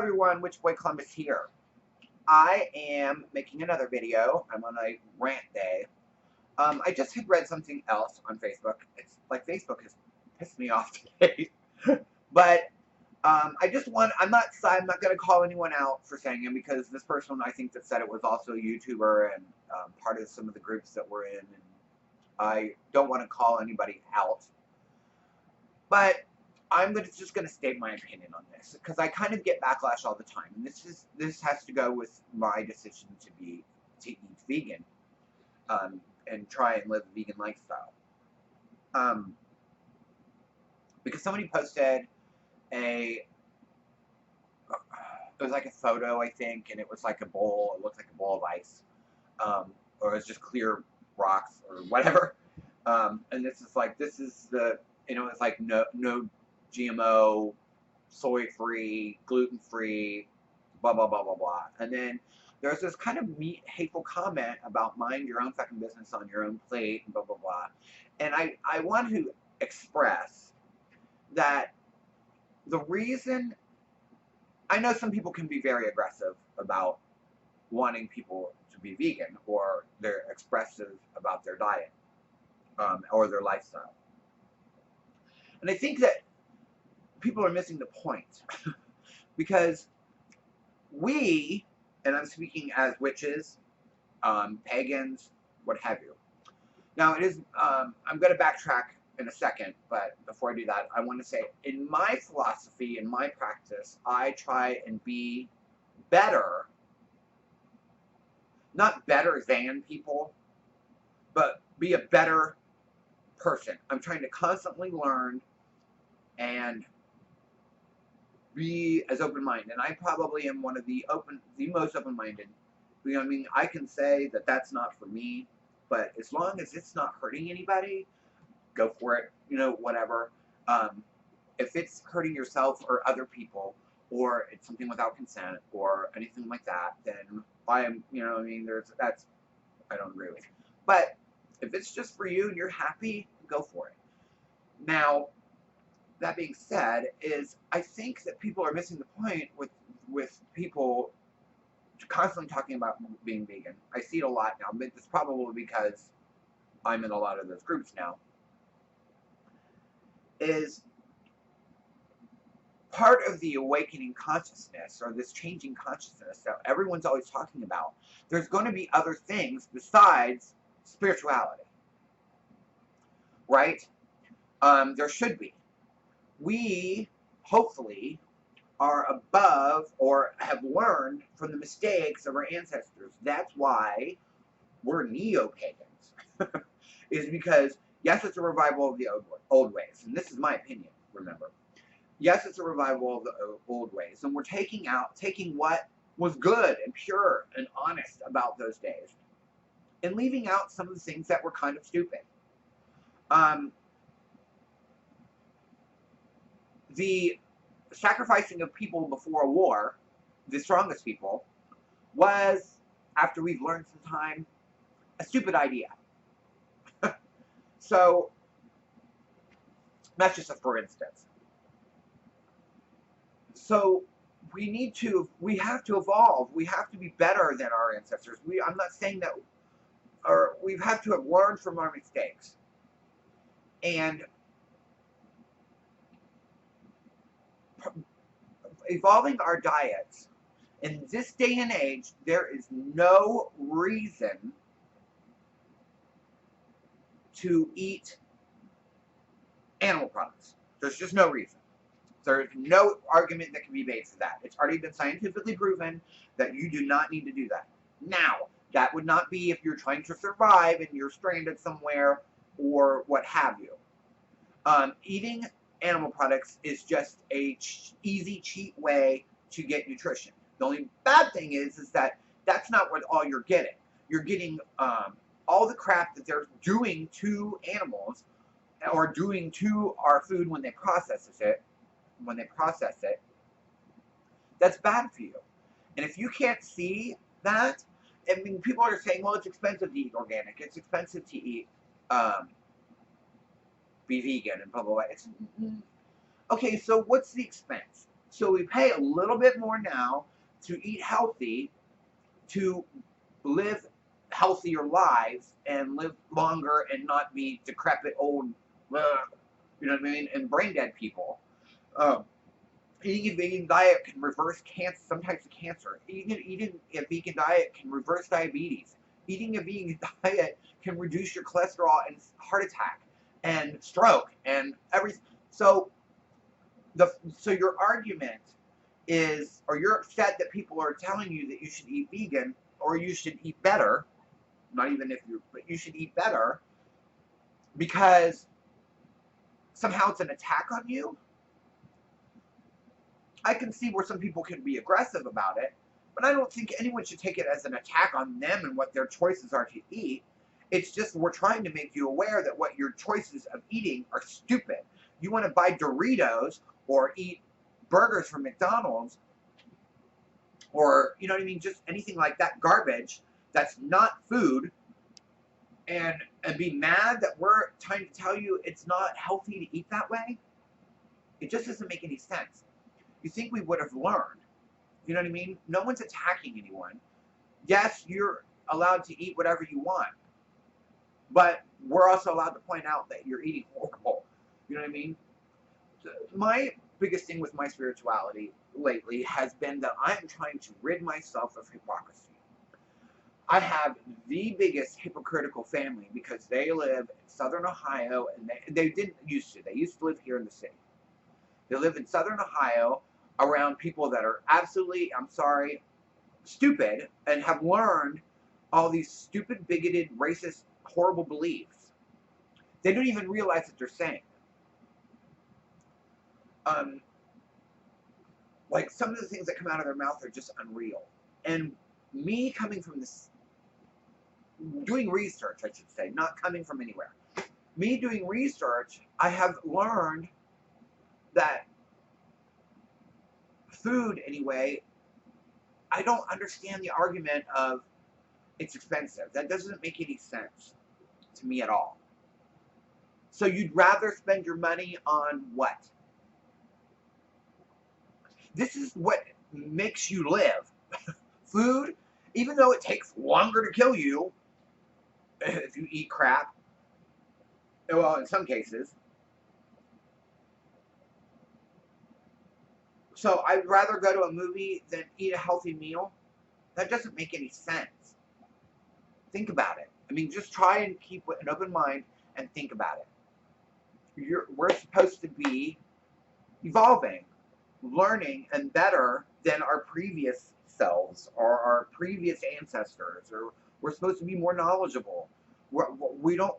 everyone, Which Boy Columbus here. I am making another video. I'm on a rant day. I just had read something else on Facebook. It's like Facebook has pissed me off today. But I'm not going to call anyone out for saying it, because this person I think that said it was also a YouTuber and part of some of the groups that we're in. And I don't want to call anybody out. But I'm just going to state my opinion on this, because I kind of get backlash all the time, and this has to go with my decision to eat vegan, and try and live a vegan lifestyle. Because somebody posted it was like a photo, I think, and it was like a bowl. It looked like a bowl of ice, or it was just clear rocks or whatever. And this is the, it's like no GMO, soy-free, gluten-free, blah, blah, blah, blah, blah. And then there's this kind of hateful comment about mind your own fucking business on your own plate, and blah, blah, blah. And I want to express that the reason, I know some people can be very aggressive about wanting people to be vegan, or they're expressive about their diet, or their lifestyle. And I think that people are missing the point. Because we, and I'm speaking as witches, pagans, what have you. Now it is, I'm going to backtrack in a second, but before I do that, I want to say, in my philosophy, in my practice, I try and be better, not better than people, but be a better person. I'm trying to constantly learn and be as open-minded. And I probably am one of the most open-minded. I mean, I can say that that's not for me, but as long as it's not hurting anybody, go for it, whatever. If it's hurting yourself or other people, or it's something without consent or anything like that, then I am, I don't agree with. But if it's just for you and you're happy, go for it. Now, that being said, I think that people are missing the point with people constantly talking about being vegan. I see it a lot now, but it's probably because I'm in a lot of those groups now. Is part of the awakening consciousness, or this changing consciousness that everyone's always talking about. There's going to be other things besides spirituality, right? There should be. We, hopefully, are above, or have learned from the mistakes of our ancestors. That's why we're neo-pagans. Is because, yes, it's a revival of the old ways. And this is my opinion, remember. Yes, it's a revival of the old ways. And we're taking what was good and pure and honest about those days, and leaving out some of the things that were kind of stupid. The sacrificing of people before a war, the strongest people, was, after we've learned some time, a stupid idea. So, that's just a for instance. So, we have to evolve. We have to be better than our ancestors. I'm not saying that, or we have to have learned from our mistakes. And evolving our diets, in this day and age, there is no reason to eat animal products. There's just no reason. There's no argument that can be made for that. It's already been scientifically proven that you do not need to do that. Now, that would not be if you're trying to survive and you're stranded somewhere or what have you. Eating animal products is just a easy, cheap way to get nutrition. The only bad thing is that that's not what all you're getting. You're getting all the crap that they're doing to animals, or doing to our food when they process it. That's bad for you. And if you can't see that, I mean, people are saying, well, it's expensive to eat organic. It's expensive to eat, be vegan and blah, blah, blah. Okay, so what's the expense? So we pay a little bit more now to eat healthy, to live healthier lives and live longer and not be decrepit, old, you know what I mean, and brain dead people. Um, Eating a vegan diet can reverse cancer, some types of cancer. Eating a vegan diet can reverse diabetes. Eating a vegan diet can reduce your cholesterol and heart attack and stroke and everything. So so your argument is, or you're upset that people are telling you that you should eat vegan or you should eat better. Not even if you, but you should eat better because somehow it's an attack on you. I can see where some people can be aggressive about it, but I don't think anyone should take it as an attack on them and what their choices are to eat. It's just we're trying to make you aware that what your choices of eating are stupid. You want to buy Doritos or eat burgers from McDonald's or, you know what I mean, just anything like that garbage that's not food, and be mad that we're trying to tell you it's not healthy to eat that way. It just doesn't make any sense. You think we would have learned. You know what I mean? No one's attacking anyone. Yes, you're allowed to eat whatever you want, but we're also allowed to point out that you're eating horrible. You know what I mean? My biggest thing with my spirituality lately has been that I am trying to rid myself of hypocrisy. I have the biggest hypocritical family because they live in southern Ohio, and they didn't used to. They used to live here in the city. They live in southern Ohio around people that are absolutely, I'm sorry, stupid and have learned all these stupid, bigoted, racist, horrible beliefs. They don't even realize that they're saying. Like some of the things that come out of their mouth are just unreal. And me coming from this, doing research, I should say, not coming from anywhere. Me doing research, I have learned that food, anyway, I don't understand the argument of it's expensive. That doesn't make any sense to me at all. So you'd rather spend your money on what? This is what makes you live. Food, even though it takes longer to kill you if you eat crap, well, in some cases. So I'd rather go to a movie than eat a healthy meal. That doesn't make any sense. Think about it. I mean, just try and keep an open mind and think about it. We're supposed to be evolving, learning, and better than our previous selves or our previous ancestors. Or we're supposed to be more knowledgeable. We don't.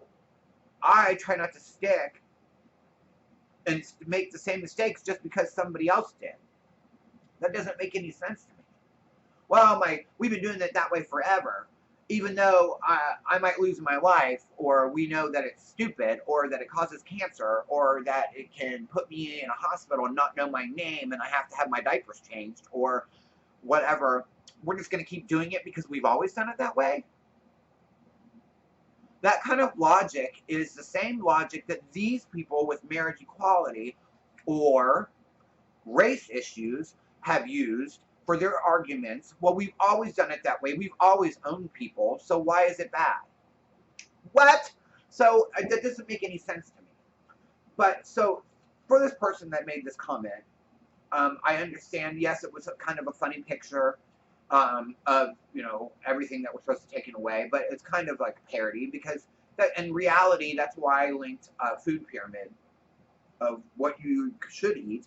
I try not to stick and make the same mistakes just because somebody else did. That doesn't make any sense to me. Well, we've been doing it that way forever, even though I might lose my life, or we know that it's stupid, or that it causes cancer, or that it can put me in a hospital and not know my name and I have to have my diapers changed, or whatever. We're just going to keep doing it because we've always done it that way? That kind of logic is the same logic that these people with marriage equality or race issues have used for their arguments. Well, we've always done it that way. We've always owned people, so why is it bad? What? So that doesn't make any sense to me. But so for this person that made this comment, I understand, yes, it was kind of a funny picture of, you know, everything that we're supposed to take away, but it's kind of like a parody because that, in reality, that's why I linked a food pyramid of what you should eat.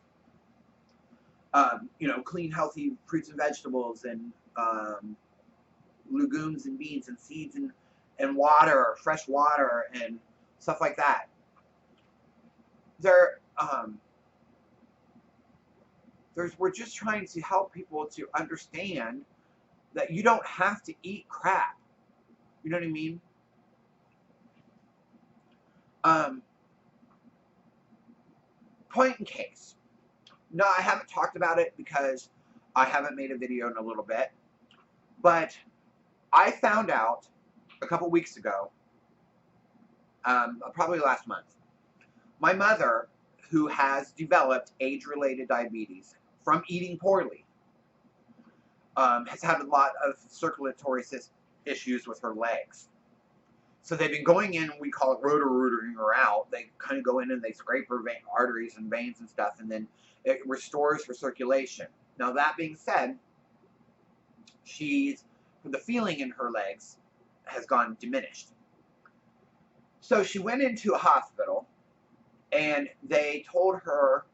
You know, clean, healthy fruits and vegetables, and legumes and beans and seeds, and water, fresh water, and stuff like that. We're just trying to help people to understand that you don't have to eat crap. You know what I mean? Point in case. No, I haven't talked about it because I haven't made a video in a little bit. But I found out a couple weeks ago, probably last month, my mother, who has developed age-related diabetes from eating poorly. Has had a lot of circulatory issues with her legs. So they've been going in, we call it rotor-rooting her out. They kind of go in and they scrape her arteries and veins and stuff, and then it restores her circulation. Now, that being said, the feeling in her legs has gone diminished. So she went into a hospital, and they told her,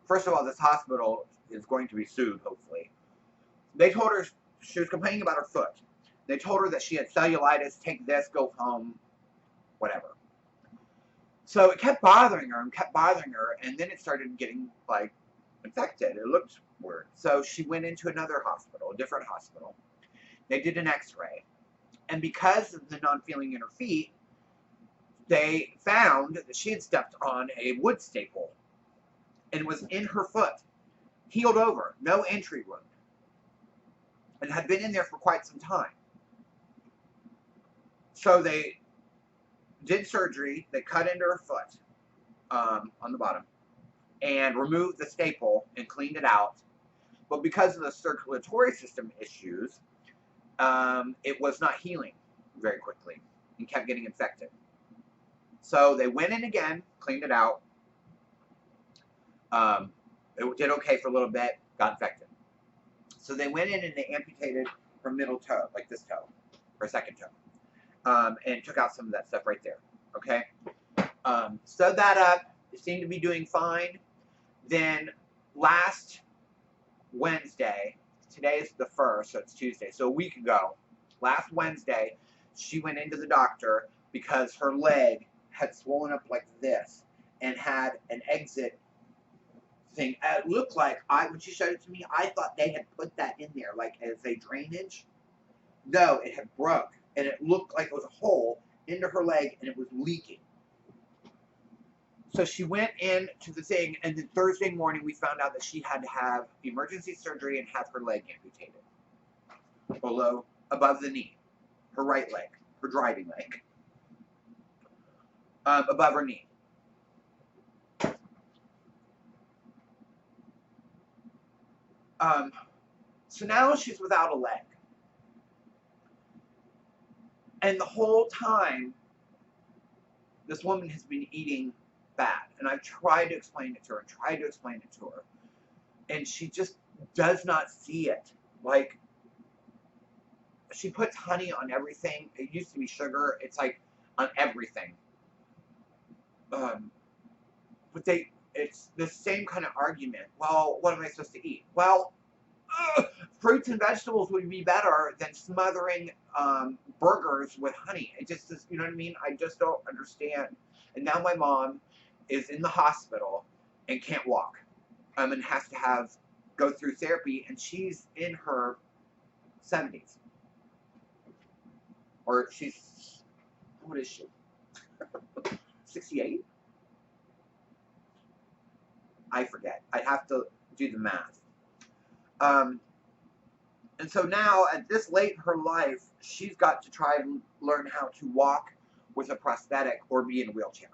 first of all, this hospital is going to be sued, hopefully. They told her she was complaining about her foot. They told her that she had cellulitis, take this, go home, whatever. So it kept bothering her and kept bothering her, and then it started getting, like, infected. It looked weird. So she went into another hospital, a different hospital. They did an x-ray. And because of the non-feeling in her feet, they found that she had stepped on a wood staple and was in her foot, healed over, no entry wound, and had been in there for quite some time. So they did surgery, they cut into her foot on the bottom and removed the staple and cleaned it out. But because of the circulatory system issues, it was not healing very quickly and kept getting infected. So they went in again, cleaned it out. It did okay for a little bit, got infected. So they went in and they amputated her middle toe, like this toe, her second toe. And took out some of that stuff right there, okay? Sewed that up. It seemed to be doing fine. Then last Wednesday, today is the 1st, so it's Tuesday, so a week ago, last Wednesday, she went into the doctor because her leg had swollen up like this and had an exit thing. It looked like, when she showed it to me, I thought they had put that in there, like as a drainage. No, it had broke. And it looked like it was a hole into her leg, and it was leaking. So she went in to the thing, and then Thursday morning we found out that she had to have emergency surgery and have her leg amputated. Above the knee. Her right leg. Her driving leg. Above her knee. So now she's without a leg. And the whole time, this woman has been eating bad. And I've tried to explain it to her and tried to explain it to her. And she just does not see it. Like, she puts honey on everything. It used to be sugar. It's like on everything. But it's the same kind of argument. Well, what am I supposed to eat? Well, fruits and vegetables would be better than smothering burgers with honey. It just is, you know what I mean? I just don't understand. And now my mom is in the hospital and can't walk. And has to go through therapy, and she's in her 70s. Or she's, what is she? 68? I forget. I'd have to do the math. And so now, at this late in her life, she's got to try and learn how to walk with a prosthetic or be in a wheelchair.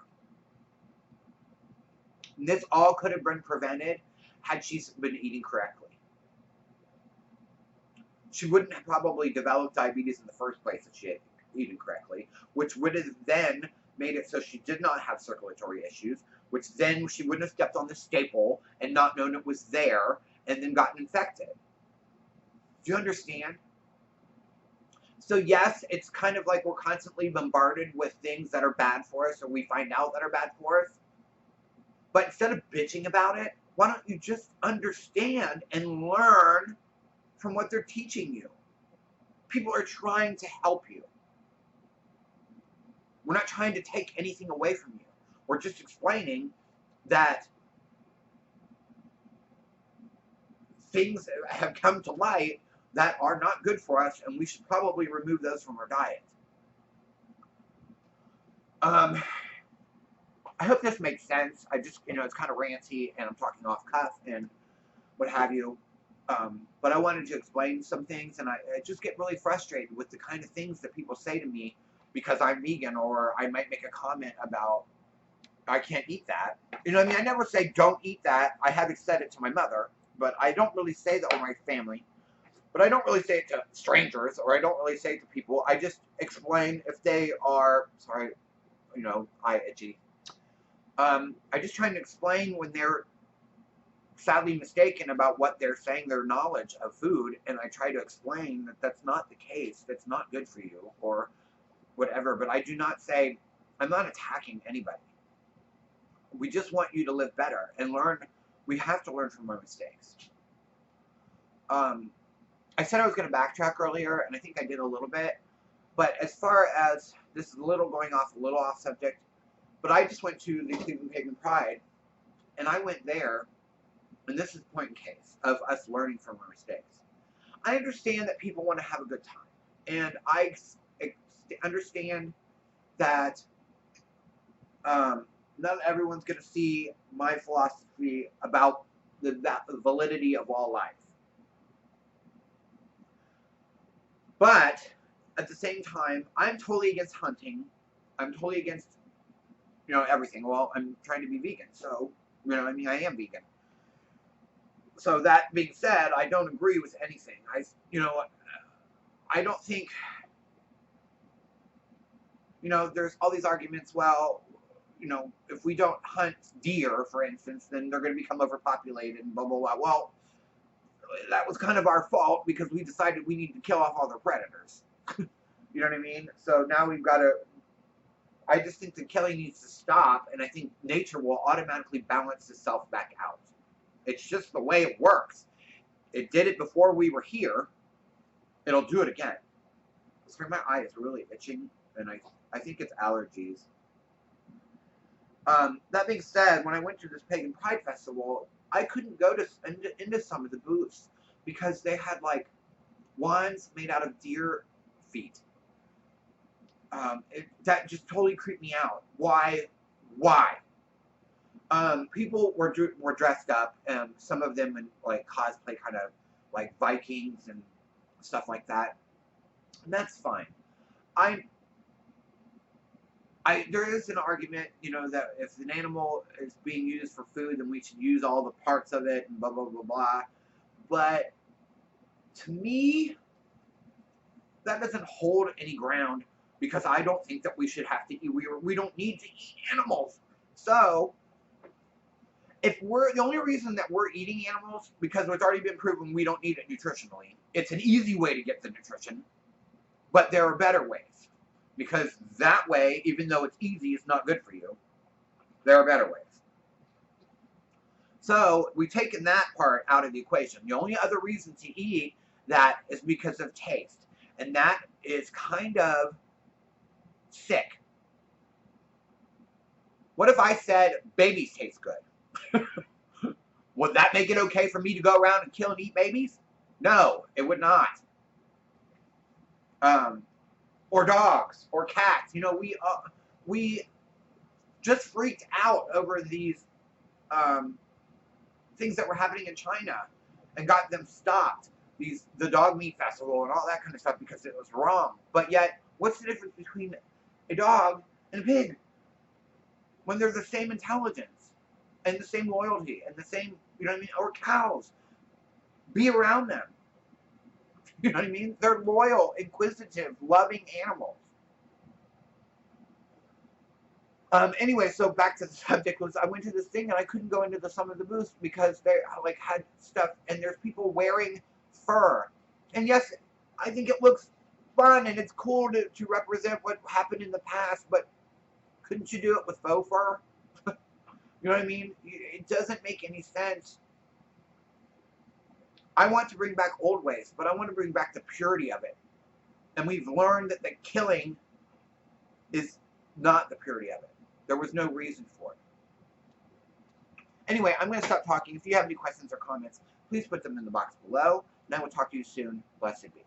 And this all could have been prevented had she been eating correctly. She wouldn't have probably developed diabetes in the first place if she had eaten correctly, which would have then made it so she did not have circulatory issues, which then she wouldn't have stepped on the staple and not known it was there and then gotten infected. Do you understand? So yes, it's kind of like we're constantly bombarded with things that are bad for us, or we find out that are bad for us. But instead of bitching about it, why don't you just understand and learn from what they're teaching you? People are trying to help you. We're not trying to take anything away from you. We're just explaining that things have come to light that are not good for us, and we should probably remove those from our diet. I hope this makes sense. I just, it's kind of ranty, and I'm talking off cuff and what have you. But I wanted to explain some things, and I just get really frustrated with the kind of things that people say to me because I'm vegan, or I might make a comment about I can't eat that. You know what I mean? I never say don't eat that. I have said it to my mother, but I don't really say that to my family. But I don't really say it to strangers, or I don't really say it to people. I just explain if they are, sorry, eye itchy. I just try to explain when they're sadly mistaken about what they're saying, their knowledge of food, and I try to explain that that's not the case, that's not good for you, or whatever. But I do not say, I'm not attacking anybody. We just want you to live better and learn. We have to learn from our mistakes. I said I was going to backtrack earlier, and I think I did a little bit. But as far as, this is a little off subject, but I just went to the Cleveland Pagan Pride, and I went there, and this is the point in case of us learning from our mistakes. I understand that people want to have a good time, and I understand that not everyone's going to see my philosophy about the validity of all life. But at the same time, I'm totally against hunting. I'm totally against, everything. Well, I'm trying to be vegan, so, I am vegan. So that being said, I don't agree with anything. I don't think, there's all these arguments, well, if we don't hunt deer, for instance, then they're going to become overpopulated and blah, blah, blah. Well, that was kind of our fault because we decided we needed to kill off all their predators. You know what I mean? So now we've got to, I just think the killing needs to stop, and I think nature will automatically balance itself back out. It's just the way it works. It did it before we were here. It'll do it again. Sorry, my eye is really itching, and I think it's allergies. That being said, when I went to this Pagan Pride Festival, I couldn't go into some of the booths because they had like wands made out of deer feet. That just totally creeped me out. Why? People were dressed up, some of them in like cosplay, kind of like Vikings and stuff like that. And that's fine. There is an argument, that if an animal is being used for food, then we should use all the parts of it and blah, blah, blah, blah. But to me, that doesn't hold any ground because I don't think that we should have to eat. We don't need to eat animals. So, if the only reason that we're eating animals, because it's already been proven we don't need it nutritionally. It's an easy way to get the nutrition, but there are better ways. Because that way, even though it's easy, it's not good for you. There are better ways. So, we've taken that part out of the equation. The only other reason to eat that is because of taste. And that is kind of sick. What if I said babies taste good? Would that make it okay for me to go around and kill and eat babies? No, it would not. Or dogs, or cats. We just freaked out over these things that were happening in China and got them stopped. The dog meat festival and all that kind of stuff because it was wrong. But yet, what's the difference between a dog and a pig? When they're the same intelligence and the same loyalty and the same, or cows. Be around them. You know what I mean? They're loyal, inquisitive, loving animals. Anyway, so back to the subject was I went to this thing and I couldn't go into some of the booths because they had stuff and there's people wearing fur. And yes, I think it looks fun and it's cool to represent what happened in the past, but couldn't you do it with faux fur? You know what I mean? It doesn't make any sense. I want to bring back old ways, but I want to bring back the purity of it. And we've learned that the killing is not the purity of it. There was no reason for it. Anyway, I'm going to stop talking. If you have any questions or comments, please put them in the box below. And I will talk to you soon. Blessed be.